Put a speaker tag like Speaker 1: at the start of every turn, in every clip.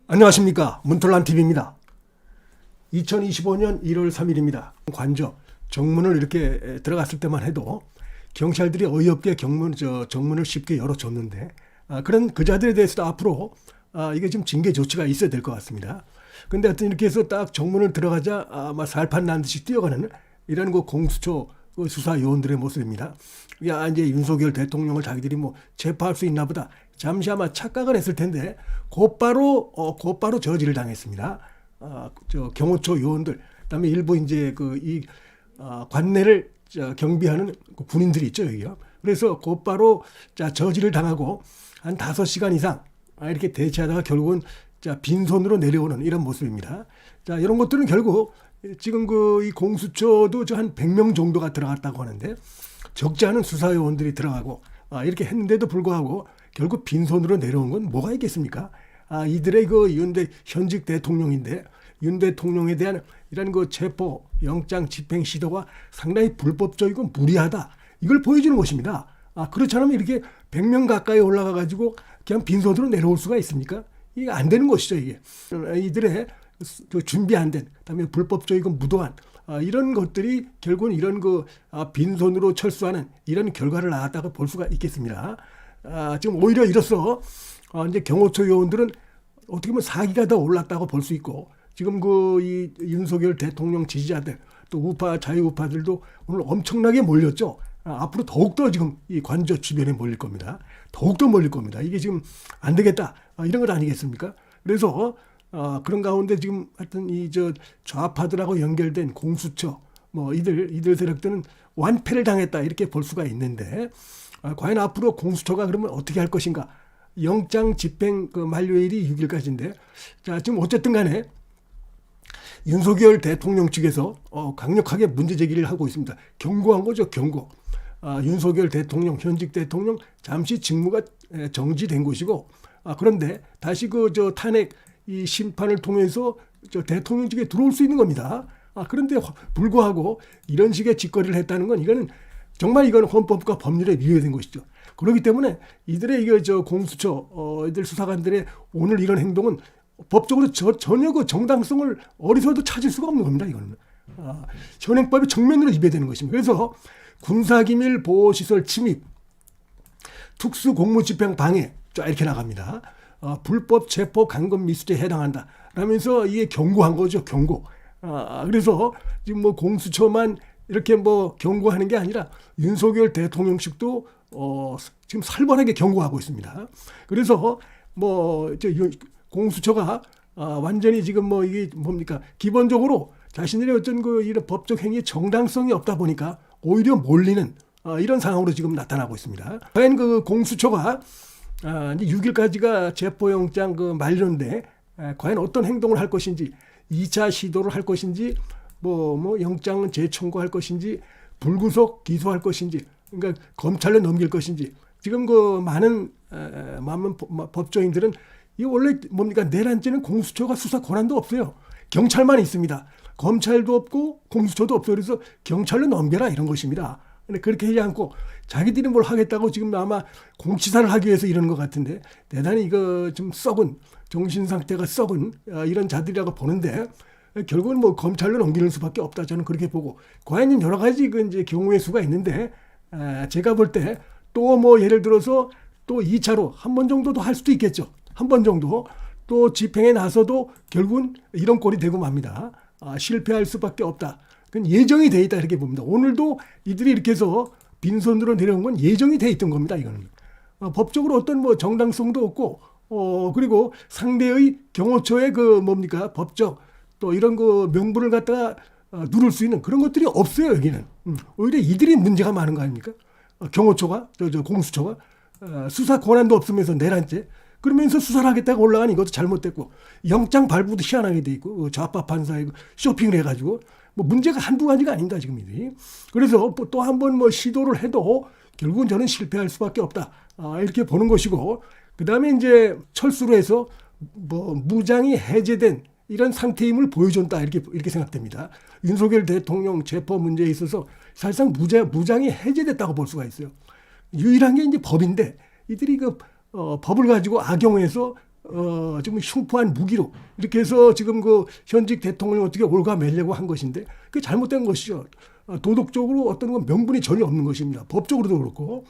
Speaker 1: 안녕하십니까, 문털란TV입니다. 2025년 1월 3일입니다. 관저 정문을 이렇게 들어갔을 때만 해도 경찰들이 어이없게 정문을 쉽게 열어줬는데, 그런 그자들에 대해서도 앞으로 이게 지금 징계 조치가 있어야 될 것 같습니다. 근데 하여튼 이렇게 해서 딱 정문을 들어가자 막 살판 난 듯이 뛰어가는 이런 공수처 수사 요원들의 모습입니다. 야, 이제 윤석열 대통령을 자기들이 뭐 체포할 수 있나 보다, 잠시 아마 착각을 했을 텐데 곧바로 저지를 당했습니다. 경호처 요원들, 그다음에 일부 이제 관내를 경비하는 군인들이 있죠, 여기요. 그래서 곧바로 저지를 당하고 한 5시간 이상 이렇게 대치하다가 결국은 빈손으로 내려오는 이런 모습입니다. 이런 것들은 결국 지금 이 공수처도 한 100명 정도가 들어갔다고 하는데, 적지 않은 수사요원들이 들어가고 이렇게 했는데도 불구하고 결국 빈손으로 내려온 건 뭐가 있겠습니까? 이들의 현직 대통령인데, 윤 대통령에 대한 이런 체포 영장 집행 시도가 상당히 불법적이고 무리하다, 이걸 보여주는 것입니다. 그렇지 않으면 이렇게 100명 가까이 올라가 가지고 그냥 빈손으로 내려올 수가 있습니까? 이게 안 되는 것이죠. 이게 이들의 준비 안 된, 그다음에 불법적이고 무도한 이런 것들이 결국은 이런 빈손으로 철수하는 이런 결과를 낳았다고 볼 수가 있겠습니다. 지금 오히려 이로써 이제 경호처 요원들은 어떻게 보면 사기가 더 올랐다고 볼 수 있고, 지금 이 윤석열 대통령 지지자들, 또 자유우파들도 오늘 엄청나게 몰렸죠. 앞으로 더욱더 지금 이 관저 주변에 몰릴 겁니다. 더욱더 몰릴 겁니다. 이게 지금 안 되겠다, 이런 것 아니겠습니까? 그래서 그런 가운데 지금 하여튼 좌파들하고 연결된 공수처 이들 세력들은 완패를 당했다, 이렇게 볼 수가 있는데, 과연 앞으로 공수처가 그러면 어떻게 할 것인가? 영장 집행 만료일이 6일까지인데, 지금 어쨌든 간에 윤석열 대통령 측에서 강력하게 문제 제기를 하고 있습니다. 경고한 거죠, 경고. 윤석열 대통령, 현직 대통령 잠시 직무가 정지된 것이고, 그런데 다시 탄핵 이 심판을 통해서 대통령직에 들어올 수 있는 겁니다. 그런데 불구하고 이런 식의 짓거리를 했다는 건, 이거는 헌법과 법률에 위배된 것이죠. 그렇기 때문에 이들의 공수처 이들 수사관들의 오늘 이런 행동은 법적으로 전혀 정당성을 어디서도 찾을 수가 없는 겁니다. 이거는 현행법이 정면으로 위배되는 것입니다. 그래서 군사기밀 보호시설 침입, 특수공무집행 방해 이렇게 나갑니다. 불법 체포 감금 미수죄에 해당한다 라면서 이게 경고한 거죠, 경고. 그래서 지금 공수처만 이렇게 경고하는 게 아니라 윤석열 대통령측도 지금 살벌하게 경고하고 있습니다. 그래서 공수처가 완전히 지금 이게 뭡니까? 기본적으로 자신들의 어떤 이런 법적 행위의 정당성이 없다 보니까 오히려 몰리는 이런 상황으로 지금 나타나고 있습니다. 과연 공수처가 이제 6일까지가 체포영장 만료인데, 과연 어떤 행동을 할 것인지, 2차 시도를 할 것인지, 영장은 재청구할 것인지, 불구속 기소할 것인지, 그러니까 검찰로 넘길 것인지. 지금 많은 법조인들은 이 원래 내란죄는 공수처가 수사 권한도 없어요. 경찰만 있습니다. 검찰도 없고 공수처도 없어요. 그래서 경찰로 넘겨라, 이런 것입니다. 근데 그렇게 하지 않고 자기들이 뭘 하겠다고 지금 아마 공치사를 하기 위해서 이러는 것 같은데, 대단히 좀 썩은, 정신 상태가 썩은 이런 자들이라고 보는데, 결국은 검찰로 넘기는 수밖에 없다, 저는 그렇게 보고. 과연 여러 가지 이제 경우의 수가 있는데, 제가 볼 때 또 예를 들어서 또 2차로 한 번 정도도 할 수도 있겠죠. 한 번 정도 또 집행에 나서도 결국은 이런 꼴이 되고 맙니다. 실패할 수밖에 없다. 그건 예정이 돼 있다, 이렇게 봅니다. 오늘도 이들이 이렇게 해서 빈손으로 내려온 건 예정이 돼 있던 겁니다. 이거는 법적으로 어떤 정당성도 없고, 그리고 상대의 경호처의 법적 또 이런 명분을 갖다가 누를 수 있는 그런 것들이 없어요, 여기는. 오히려 이들이 문제가 많은 거 아닙니까? 경호처가, 공수처가 수사 권한도 없으면서 내란죄, 그러면서 수사를 하겠다고 올라가니 이것도 잘못됐고, 영장 발부도 희한하게 돼 있고, 좌파 판사에 쇼핑을 해가지고 문제가 한두 가지가 아닙니다, 지금 이들이. 그래서 또 한 번 시도를 해도 결국은 저는 실패할 수밖에 없다, 이렇게 보는 것이고, 그 다음에 이제 철수로 해서 무장이 해제된 이런 상태임을 보여준다, 이렇게 생각됩니다. 윤석열 대통령 체포 문제에 있어서 사실상 무장이 해제됐다고 볼 수가 있어요. 유일한 게 이제 법인데, 이들이 법을 가지고 악용해서 지금 흉포한 무기로 이렇게 해서 지금 그 현직 대통령을 어떻게 올가매려고 한 것인데 그게 잘못된 것이죠. 도덕적으로 어떤 건 명분이 전혀 없는 것입니다. 법적으로도 그렇고.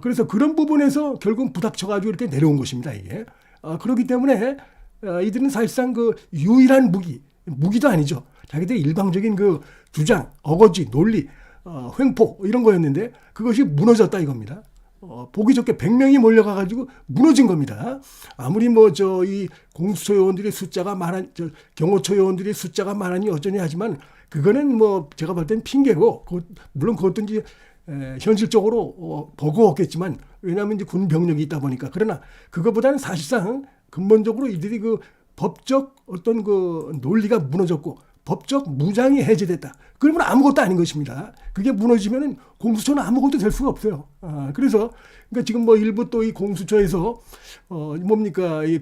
Speaker 1: 그래서 그런 부분에서 결국은 부닥쳐가지고 이렇게 내려온 것입니다. 이게. 그렇기 때문에 이들은 사실상 그 유일한 무기도 아니죠. 자기들의 일방적인 그 주장, 어거지, 논리, 횡포 이런 거였는데 그것이 무너졌다 이겁니다. 보기 좋게 100명이 몰려가가지고 무너진 겁니다. 아무리 이 공수처 요원들의 숫자가 경호처 요원들의 숫자가 많으니 어쩌니 하지만 그거는 제가 볼 땐 핑계고, 물론 그것도 이제 현실적으로 버거웠겠지만, 왜냐하면 이제 군 병력이 있다 보니까. 그러나 그거보다는 사실상 근본적으로 이들이 그 법적 어떤 그 논리가 무너졌고, 법적 무장이 해제됐다. 그러면 아무것도 아닌 것입니다. 그게 무너지면은 공수처는 아무것도 될 수가 없어요. 그래서 그러니까 지금 일부 또 이 공수처에서 이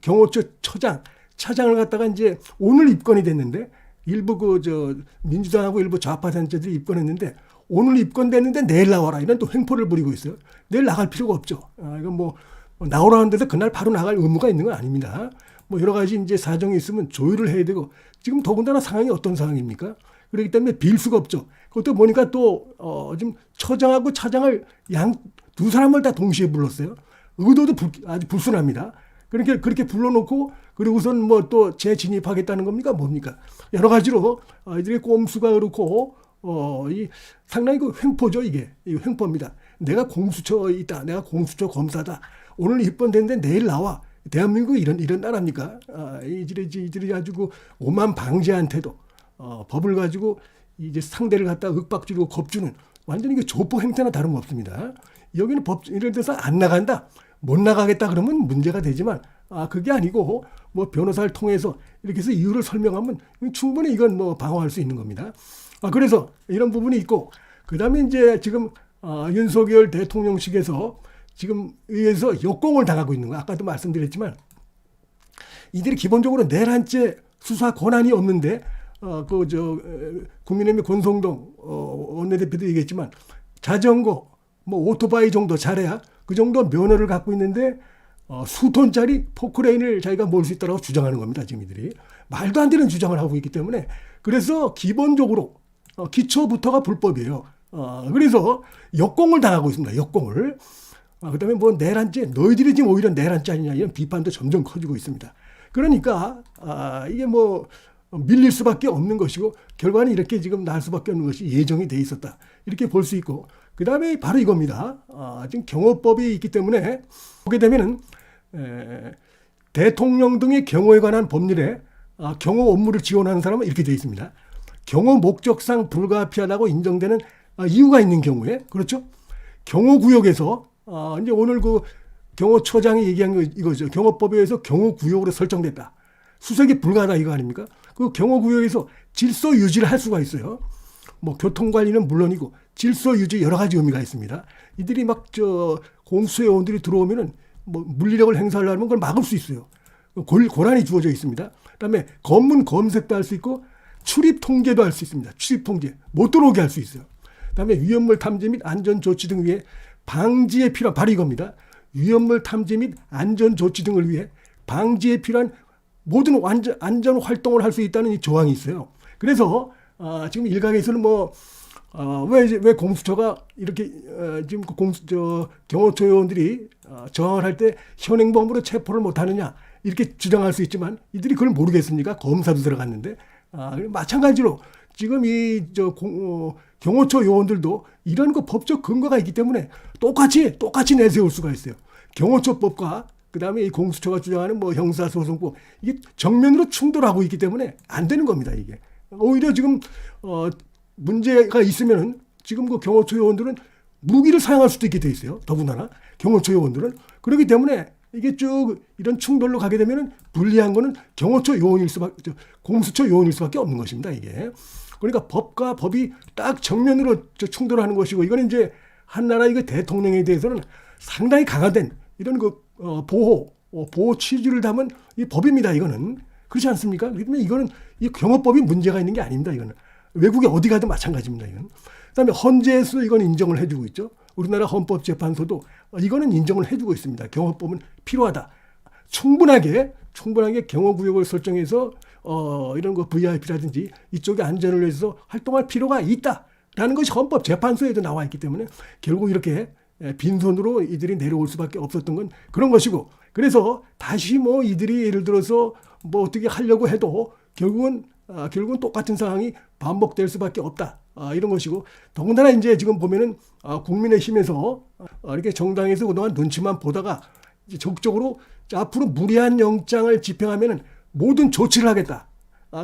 Speaker 1: 경호처 차장을 갖다가 이제 오늘 입건이 됐는데 일부 민주당하고 일부 좌파 단체들이 입건했는데 오늘 입건됐는데 내일 나와라 이런 또 횡포를 부리고 있어요. 내일 나갈 필요가 없죠. 이건 나오라는 데서 그날 바로 나갈 의무가 있는 건 아닙니다. 여러 가지 이제 사정이 있으면 조율을 해야 되고 지금 더군다나 상황이 어떤 상황입니까? 그렇기 때문에 빌 수가 없죠. 그것도 보니까 또 지금 처장하고 차장을 두 사람을 다 동시에 불렀어요. 의도도 아주 불순합니다. 그렇게 불러놓고 그리고선 또 재진입하겠다는 겁니까? 뭡니까? 여러 가지로 이들의 꼼수가 그렇고 상당히 그 횡포죠 이게. 이거 횡포입니다. 내가 공수처에 있다. 내가 공수처 검사다. 오늘 입건됐는데 내일 나와. 대한민국 이런 나라입니까? 이들이 아주 그 오만 방지한테도 법을 가지고 이제 상대를 갖다 윽박지르고 겁주는 완전히 그 조폭 행태나 다름없습니다. 여기는 이런 데서 안 나간다. 못 나가겠다 그러면 문제가 되지만 그게 아니고 변호사를 통해서 이렇게 해서 이유를 설명하면 충분히 이건 방어할 수 있는 겁니다. 그래서 이런 부분이 있고 그다음에 이제 지금 윤석열 대통령실에서 지금 의회에서 역공을 당하고 있는 거예요. 아까도 말씀드렸지만 이들이 기본적으로 내란죄 수사 권한이 없는데 국민의힘의 권성동 원내대표도 얘기했지만 자전거 오토바이 정도 잘해야 그 정도 면허를 갖고 있는데 수톤짜리 포크레인을 자기가 몰 수 있다고 주장하는 겁니다. 지금 이들이 말도 안 되는 주장을 하고 있기 때문에 그래서 기본적으로 기초부터가 불법이에요. 그래서 역공을 당하고 있습니다. 역공을. 그다음에 내란죄 너희들이 지금 오히려 내란죄 아니냐 이런 비판도 점점 커지고 있습니다. 그러니까 이게 밀릴 수밖에 없는 것이고 결과는 이렇게 지금 날 수밖에 없는 것이 예정이 돼 있었다. 이렇게 볼 수 있고 그다음에 바로 이겁니다. 지금 경호법이 있기 때문에 보게 되면은 대통령 등의 경호에 관한 법률에 경호 업무를 지원하는 사람은 이렇게 돼 있습니다. 경호 목적상 불가피하다고 인정되는 이유가 있는 경우에 그렇죠? 경호구역에서 이제 오늘 그 경호처장이 얘기한 거 이거죠. 경호법에 의해서 경호구역으로 설정됐다. 수색이 불가하다 이거 아닙니까? 그 경호구역에서 질서 유지를 할 수가 있어요. 교통관리는 물론이고 질서 유지 여러 가지 의미가 있습니다. 이들이 공수처 요원들이 들어오면은 물리력을 행사하려면 그걸 막을 수 있어요. 고란이 주어져 있습니다. 그다음에 검문 검색도 할 수 있고 출입 통제도 할 수 있습니다. 출입 통제 못 들어오게 할 수 있어요. 그다음에 위험물 탐지 및 안전 조치 등 위해 방지에 필요한 바로 이겁니다. 위험물 탐지 및 안전 조치 등을 위해 방지에 필요한 모든 안전 활동을 할 수 있다는 이 조항이 있어요. 그래서 지금 일각에서는 왜 공수처가 이렇게 지금 경호처 요원들이 저항을 할 때 현행범으로 체포를 못하느냐 이렇게 주장할 수 있지만 이들이 그걸 모르겠습니까? 검사도 들어갔는데 마찬가지로 지금 경호처 요원들도 이런 거 법적 근거가 있기 때문에 똑같이 내세울 수가 있어요. 경호처법과 그다음에 이 공수처가 주장하는 형사소송법 이게 정면으로 충돌하고 있기 때문에 안 되는 겁니다. 이게 오히려 지금 문제가 있으면은 지금 그 경호처 요원들은 무기를 사용할 수도 있게 돼 있어요. 더군다나 경호처 요원들은 그렇기 때문에 이게 쭉 이런 충돌로 가게 되면은 불리한 거는 공수처 요원일 수밖에 없는 것입니다. 이게 그러니까 법과 법이 딱 정면으로 충돌하는 것이고 이거는 이제 한 나라 이거 대통령에 대해서는 상당히 강화된 이런 보호 취지를 담은 이 법입니다. 이거는 그렇지 않습니까? 그렇기 때문에 이거는 이 경호법이 문제가 있는 게 아닙니다. 이거는 외국에 어디 가도 마찬가지입니다. 이건. 그다음에 헌재에서 이건 인정을 해주고 있죠. 우리나라 헌법재판소도 이거는 인정을 해주고 있습니다. 경호법은 필요하다. 충분하게 경호구역을 설정해서 이런 거 VIP라든지 이쪽에 안전을 위해서 활동할 필요가 있다라는 것이 헌법재판소에도 나와 있기 때문에 결국 이렇게 빈손으로 이들이 내려올 수밖에 없었던 건 그런 것이고, 그래서 다시 뭐 이들이 예를 들어서 뭐 어떻게 하려고 해도 결국은 똑같은 상황이 반복될 수밖에 없다. 이런 것이고, 더군다나 이제 지금 보면은 국민의힘에서 이렇게 정당에서 그동안 눈치만 보다가 이제 적극적으로 앞으로 무리한 영장을 집행하면은 모든 조치를 하겠다.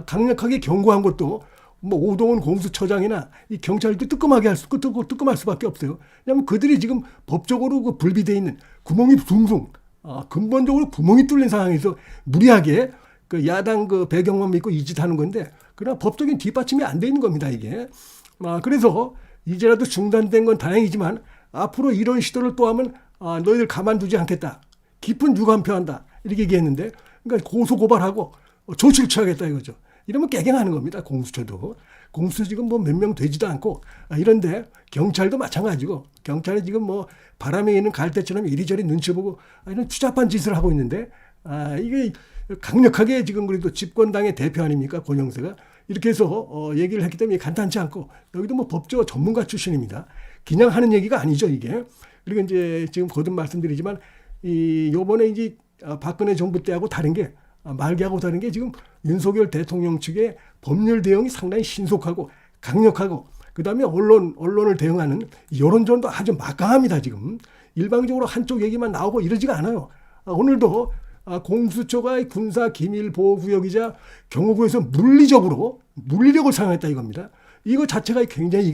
Speaker 1: 강력하게 경고한 것도 뭐 오동훈 공수처장이나 이 경찰도 뜨끔할 수밖에 없어요. 왜냐하면 그들이 지금 법적으로 그 불비돼 있는 구멍이 둥둥, 근본적으로 구멍이 뚫린 상황에서 무리하게 그 야당 그 배경만 믿고 이 짓 하는 건데, 그러나 법적인 뒷받침이 안 돼 있는 겁니다, 이게. 그래서 이제라도 중단된 건 다행이지만 앞으로 이런 시도를 또 하면 너희들 가만두지 않겠다. 깊은 유감 표한다. 이렇게 얘기했는데, 그러니까 고소고발하고 조치를 취하겠다 이거죠. 이러면 깨갱하는 겁니다. 공수처도. 공수처 지금 뭐 몇 명 되지도 않고 이런데 경찰도 마찬가지고, 경찰은 지금 뭐 바람에 있는 갈대처럼 이리저리 눈치 보고 이런 추잡한 짓을 하고 있는데, 이게 강력하게 지금 그래도 집권당의 대표 아닙니까? 권영세가. 이렇게 해서 얘기를 했기 때문에 간단치 않고, 여기도 뭐 법조 전문가 출신입니다. 그냥 하는 얘기가 아니죠, 이게. 그리고 이제 지금 거듭 말씀드리지만 요번에 이제 박근혜 정부 때하고 다른 게, 말기하고 다른 게 지금 윤석열 대통령 측의 법률 대응이 상당히 신속하고 강력하고, 그다음에 언론을 대응하는 여론전도 아주 막강합니다. 지금 일방적으로 한쪽 얘기만 나오고 이러지가 않아요. 오늘도 공수처가 군사 기밀 보호 구역이자 경호구에서 물리력을 사용했다 이겁니다. 이거 자체가 굉장히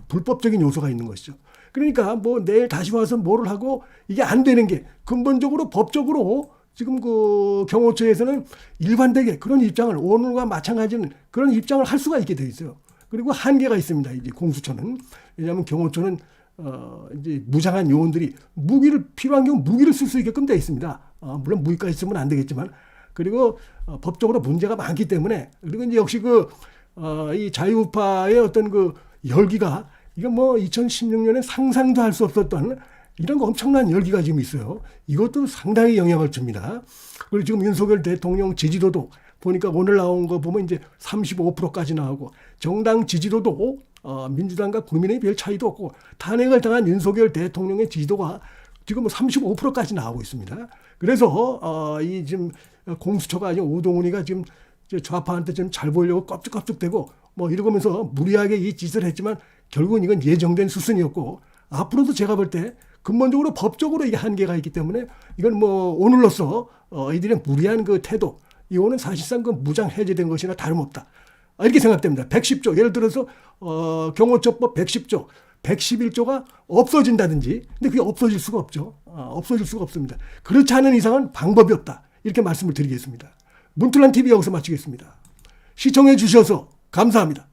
Speaker 1: 불법적인 요소가 있는 것이죠. 그러니까 뭐 내일 다시 와서 뭐를 하고 이게 안 되는 게, 근본적으로 법적으로 지금 그 경호처에서는 일관되게 그런 입장을, 오늘과 마찬가지는 그런 입장을 할 수가 있게 돼 있어요. 그리고 한계가 있습니다. 이제 공수처는. 왜냐하면 경호처는 이제 무장한 요원들이 필요한 경우 무기를 쓸 수 있게끔 돼 있습니다. 물론 무기까지 쓰면 안 되겠지만, 그리고 법적으로 문제가 많기 때문에, 그리고 이제 역시 이 자유우파의 어떤 그 열기가, 이건 뭐 2016년에 상상도 할 수 없었던 이런 엄청난 열기가 지금 있어요. 이것도 상당히 영향을 줍니다. 그리고 지금 윤석열 대통령 지지도도 보니까 오늘 나온 거 보면 이제 35%까지 나오고, 정당 지지도도 민주당과 국민의힘 별 차이도 없고, 탄핵을 당한 윤석열 대통령의 지지도가 지금 뭐 35%까지 나오고 있습니다. 그래서 이 지금 공수처가 아니고 오동훈이가 지금 좌파한테 좀 잘 보이려고 껍죽껍죽대고 뭐 이러면서 무리하게 이 짓을 했지만, 결국은 이건 예정된 수순이었고, 앞으로도 제가 볼 때 근본적으로 법적으로 이게 한계가 있기 때문에, 이건 뭐 오늘로써 이들의 무리한 그 태도, 이거는 사실상 그 무장 해제된 것이나 다름없다, 이렇게 생각됩니다. 110조, 예를 들어서 경호처법 110조, 111조가 없어진다든지, 근데 그게 없어질 수가 없죠. 없어질 수가 없습니다. 그렇지 않은 이상은 방법이 없다, 이렇게 말씀을 드리겠습니다. 문틀란 TV 여기서 마치겠습니다. 시청해 주셔서 감사합니다.